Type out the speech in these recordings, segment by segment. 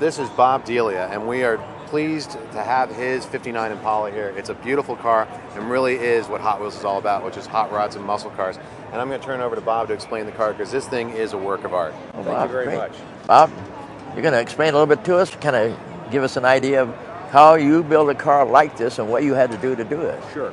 This is Bob Delia, and we are pleased to have his 59 Impala here. It's a beautiful car and really is what Hot Wheels is all about, which is hot rods and muscle cars. And I'm going to turn over to Bob to explain the car because this thing is a work of art. Well, Thank Bob, you very great. much. Bob, you're going to explain a little bit to us, kind of give us an idea of how you build a car like this and what you had to do it. Sure.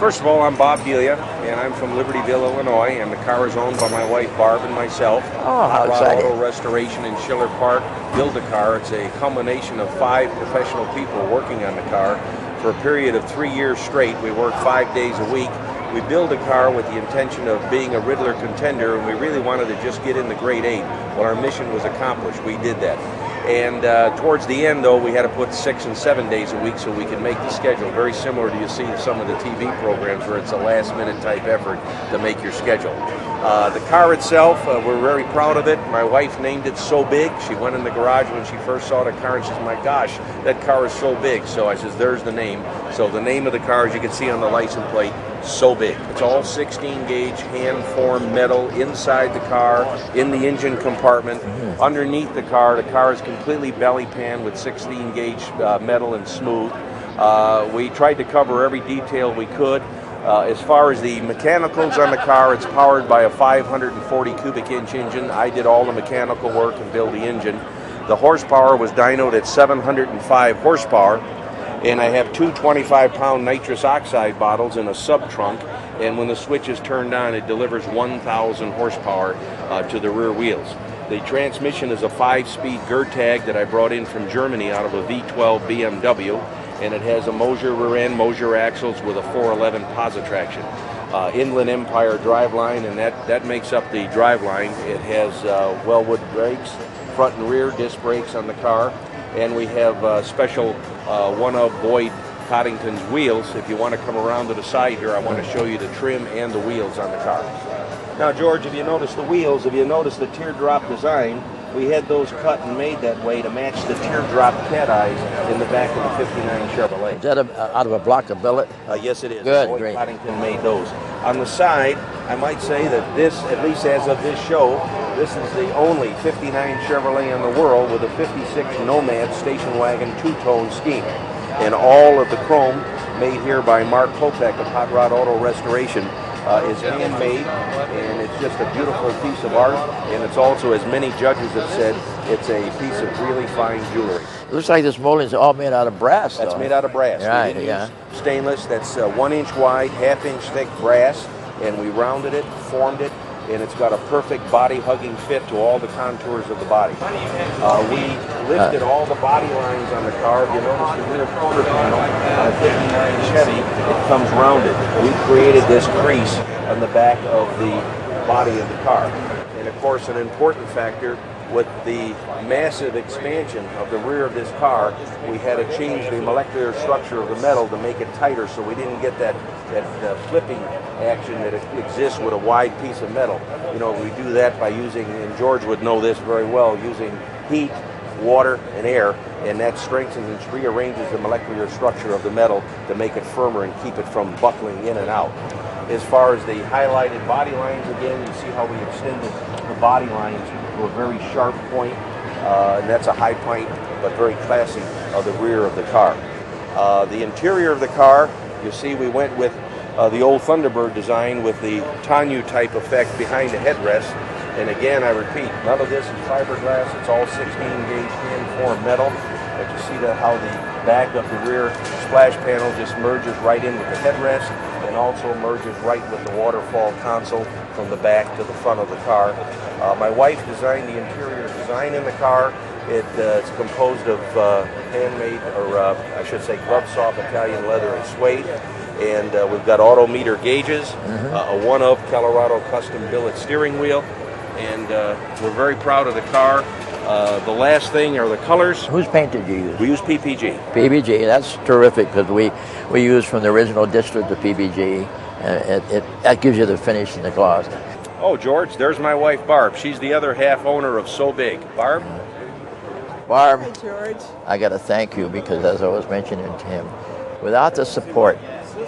First of all, I'm Bob Delia, and I'm from Libertyville, Illinois, and the car is owned by my wife, Barb, and myself. Oh, how Hot Rod exciting. Auto Restoration in Schiller Park. Build a car. It's a combination of 5 professional people working on the car for a period of 3 years straight. We work 5 days a week. We build a car with the intention of being a Riddler contender, and we really wanted to just get in the Great Eight. When our mission was accomplished, we did that. And towards the end, though, we had to put 6 and 7 days a week so we could make the schedule. Very similar to you see some of the TV programs where it's a last-minute type effort to make your schedule. The car itself, we're very proud of it. My wife named it So Big. She went in the garage when she first saw the car and she says, "My gosh, that car is so big." So I says, "There's the name." So the name of the car, as you can see on the license plate, So Big. It's all 16 gauge hand-formed metal inside the car, in the engine compartment. Underneath the car is completely belly pan with 16 gauge metal and smooth. We tried to cover every detail we could. As far as the mechanicals on the car, it's powered by a 540 cubic inch engine. I did all the mechanical work and built the engine. The horsepower was dynoed at 705 horsepower. And I have two 25-pound nitrous oxide bottles in a sub-trunk, and when the switch is turned on, it delivers 1,000 horsepower to the rear wheels. The transmission is a 5-speed Gertag that I brought in from Germany out of a V12 BMW, and it has a Mosier rear end, Mosier axles with a 411 Positraction. Inland Empire driveline, and that makes up the driveline. It has Wellwood brakes, front and rear disc brakes on the car, and we have special one of Boyd Coddington's wheels. If you want to come around to the side here, I want to show you the trim and the wheels on the car. Now, George, if you notice the wheels, if you notice the teardrop design, we had those cut and made that way to match the teardrop cat eyes in the back of the 59 Chevrolet. Is that out of a block of billet? Yes, it is. Good, Boyd great. Coddington made those. On the side, I might say that this, at least as of this show, this is the only 59 Chevrolet in the world with a 56 Nomad station wagon two-tone scheme. And all of the chrome made here by Mark Klopack of Hot Rod Auto Restoration is handmade, and it's just a beautiful piece of art, and it's also, as many judges have said, it's a piece of really fine jewelry. It looks like this molding is all made out of brass, That's though. made out of brass. Right, We didn't yeah. use stainless. That's 1 inch wide, 1/2 inch thick brass, and we rounded it, formed it, and it's got a perfect body-hugging fit to all the contours of the body. We lifted all the body lines on the car. If you notice the rear quarter panel on a 59 Chevy, it comes rounded. We created this crease on the back of the body of the car. And of course, an important factor, with the massive expansion of the rear of this car, we had to change the molecular structure of the metal to make it tighter so we didn't get that flipping action that exists with a wide piece of metal. You know, we do that by using, and George would know this very well, using heat, water, and air, and that strengthens and rearranges the molecular structure of the metal to make it firmer and keep it from buckling in and out. As far as the highlighted body lines, again, you see how we extended the body lines to a very sharp point, and that's a high point, but very classy of the rear of the car. The interior of the car, you see we went with the old Thunderbird design with the tonneau type effect behind the headrest. And again, I repeat, none of this is fiberglass. It's all 16 gauge hand-formed metal. But you see that how the back of the rear splash panel just merges right in with the headrest, and also merges right with the waterfall console from the back to the front of the car. My wife designed the interior design in the car. It's composed of handmade, or I should say glove-soft Italian leather and suede. And we've got autometer gauges, a one-of Colorado custom billet steering wheel, and we're very proud of the car. The last thing are the colors. Whose paint did you use? We use PPG. PPG, that's terrific, because we use from the original district of PPG, and that gives you the finish and the gloss. Oh, George, there's my wife, Barb. She's the other half owner of So Big. Barb? Barb, Hi, George. I got to thank you, because as I was mentioning to him, without the support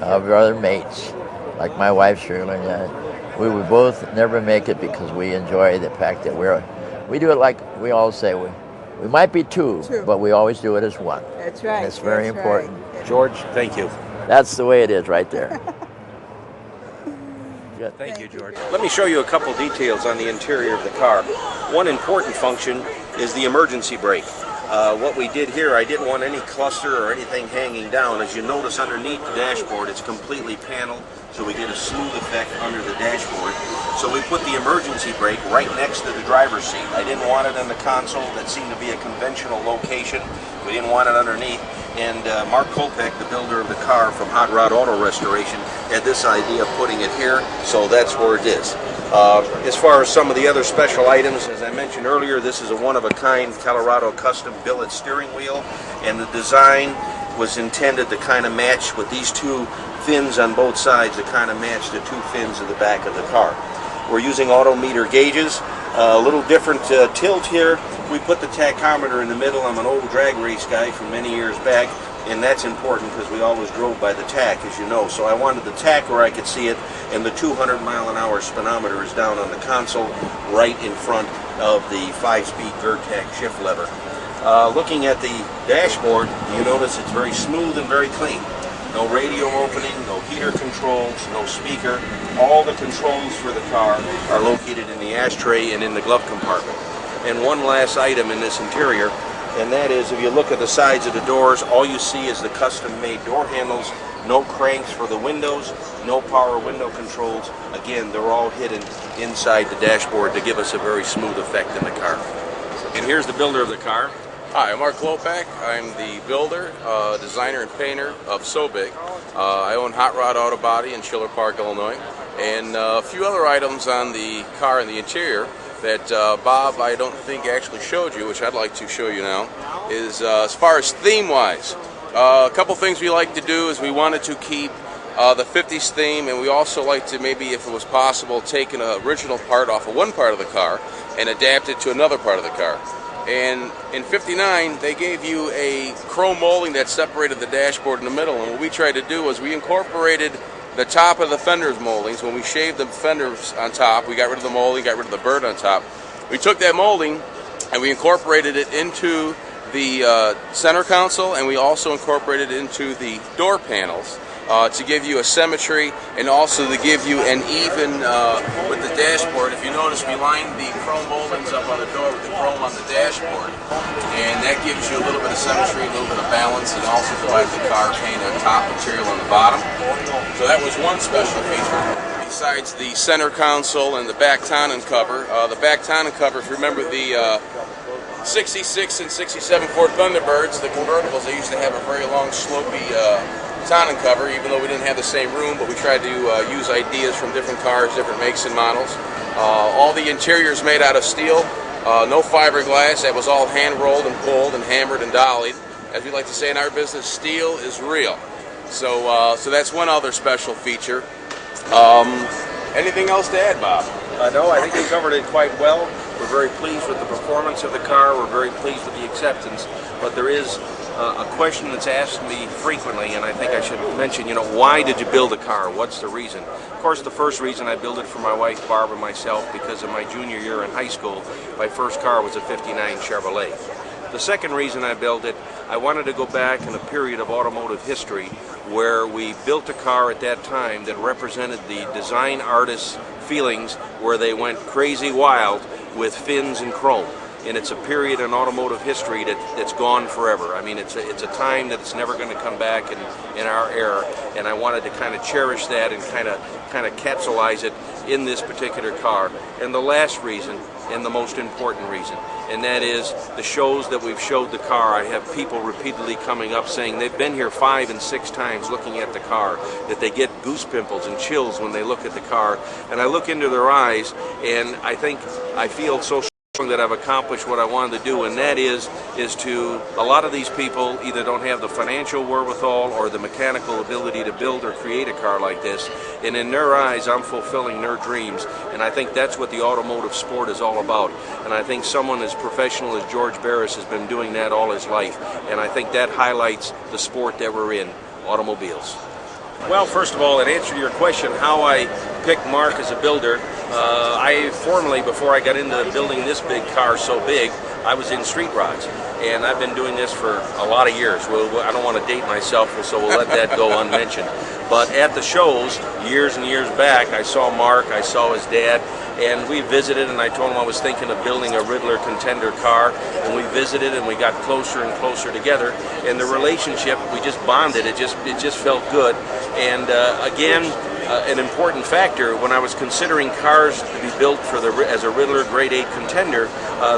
of your other mates, like my wife Shirley, we would both never make it, because we enjoy the fact that we do it like we all say, We might be two, but we always do it as one. That's right. And it's very important. Right. George, thank you. That's the way it is right there. Good. Thank you, George. Let me show you a couple details on the interior of the car. One important function is the emergency brake. What we did here, I didn't want any cluster or anything hanging down. As you notice underneath the dashboard, it's completely paneled, so we get a smooth effect under the dashboard. So we put the emergency brake right next to the driver's seat. I didn't want it in the console. That seemed to be a conventional location. We didn't want it underneath. And Mark Klopack, the builder of the car from Hot Rod Auto Restoration, had this idea of putting it here, so that's where it is. As far as some of the other special items, as I mentioned earlier, this is a one-of-a-kind Colorado custom billet steering wheel, and the design was intended to kind of match with these two fins on both sides to kind of match the two fins of the back of the car. We're using autometer gauges, a little different tilt here. We put the tachometer in the middle. I'm an old drag race guy from many years back, and that's important because we always drove by the tach, as you know. So I wanted the tach where I could see it, and the 200-mile-an-hour speedometer is down on the console right in front of the 5-speed Gertach shift lever. Looking at the dashboard, you notice it's very smooth and very clean. No radio opening, no heater controls, no speaker. All the controls for the car are located in the ashtray and in the glove compartment. And one last item in this interior, and that is if you look at the sides of the doors, all you see is the custom-made door handles, no cranks for the windows, no power window controls. Again, they're all hidden inside the dashboard to give us a very smooth effect in the car. And here's the builder of the car. Hi, I'm Mark Klopack. I'm the builder, designer, and painter of SoBig. I own Hot Rod Auto Body in Schiller Park, Illinois, and a few other items on the car and the interior that Bob, I don't think, actually showed you, which I'd like to show you now, is as far as theme-wise. A couple things we like to do is we wanted to keep the 50s theme, and we also like to maybe, if it was possible, take an original part off of one part of the car and adapt it to another part of the car. And in 59, they gave you a chrome molding that separated the dashboard in the middle, and what we tried to do was we incorporated the top of the fenders moldings. When we shaved the fenders on top, we got rid of the molding, got rid of the bird on top. We took that molding and we incorporated it into the center console, and we also incorporated it into the door panels to give you a symmetry and also to give you an even with the dashboard. If you notice, we lined the chrome moldings up on the door with the chrome on the dashboard, and that gives you a little bit of symmetry, a little bit of balance, and also provides the car paint on top, material on the bottom. So that was one special feature. Besides the center console and the back tonneau cover, the back tonneau cover, if you remember the 66 and 67 Ford Thunderbirds, the convertibles, they used to have a very long, slopey tonneau cover, even though we didn't have the same room, but we tried to use ideas from different cars, different makes and models. All the interiors made out of steel, no fiberglass. That was all hand rolled and pulled and hammered and dollied. As we like to say in our business, steel is real. So that's one other special feature. Anything else to add, Bob? No, I think we covered it quite well. We're very pleased with the performance of the car. We're very pleased with the acceptance. But there is a question that's asked me frequently, and I think I should mention, why did you build a car? What's the reason? Of course, the first reason I built it for my wife, Barb, and myself, because of my junior year in high school, my first car was a 59 Chevrolet. The second reason I built it, I wanted to go back in a period of automotive history where we built a car at that time that represented the design artists' feelings, where they went crazy wild with fins and chrome. And it's a period in automotive history that's gone forever. I mean, it's a time that's never going to come back in our era, and I wanted to kind of cherish that and kind of capsulize it in this particular car. And the last reason, and the most important reason, and that is the shows that we've showed the car. I have people repeatedly coming up saying they've been here 5 and 6 times looking at the car, that they get goose pimples and chills when they look at the car. And I look into their eyes, and I feel so that I've accomplished what I wanted to do, and that is to, a lot of these people either don't have the financial wherewithal or the mechanical ability to build or create a car like this, and in their eyes I'm fulfilling their dreams, and I think that's what the automotive sport is all about. And I think someone as professional as George Barris has been doing that all his life, and I think that highlights the sport that we're in, automobiles. Well, first of all, in answer to your question, how I picked Mark as a builder. I formerly, before I got into building this big car so big, I was in street rods, and I've been doing this for a lot of years. I don't want to date myself, so we'll let that go unmentioned. But at the shows, years and years back, I saw Mark, I saw his dad, and we visited, and I told him I was thinking of building a Riddler contender car, and we visited, and we got closer and closer together, and the relationship, we just bonded. It just felt good. And again, an important factor when I was considering cars to be built for as a Riddler Grade 8 contender,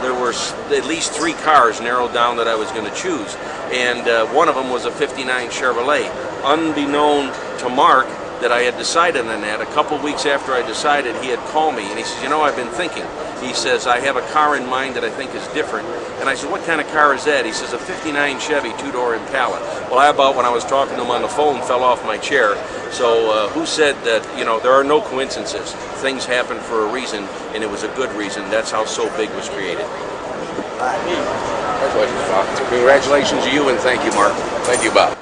there were at least 3 cars narrowed down that I was going to choose, and one of them was a '59 Chevrolet. Unbeknown to Mark that I had decided on that, a couple weeks after I decided, he had called me and he says, you know, I've been thinking. He says, I have a car in mind that I think is different. And I said, what kind of car is that? He says, a '59 Chevy 2-door Impala. Well, I about, when I was talking to him on the phone, fell off my chair. So who said that, you know, there are no coincidences. Things happen for a reason, and it was a good reason. That's how So Big was created. Congratulations, Bob. Congratulations to you, and thank you, Mark. Thank you, Bob.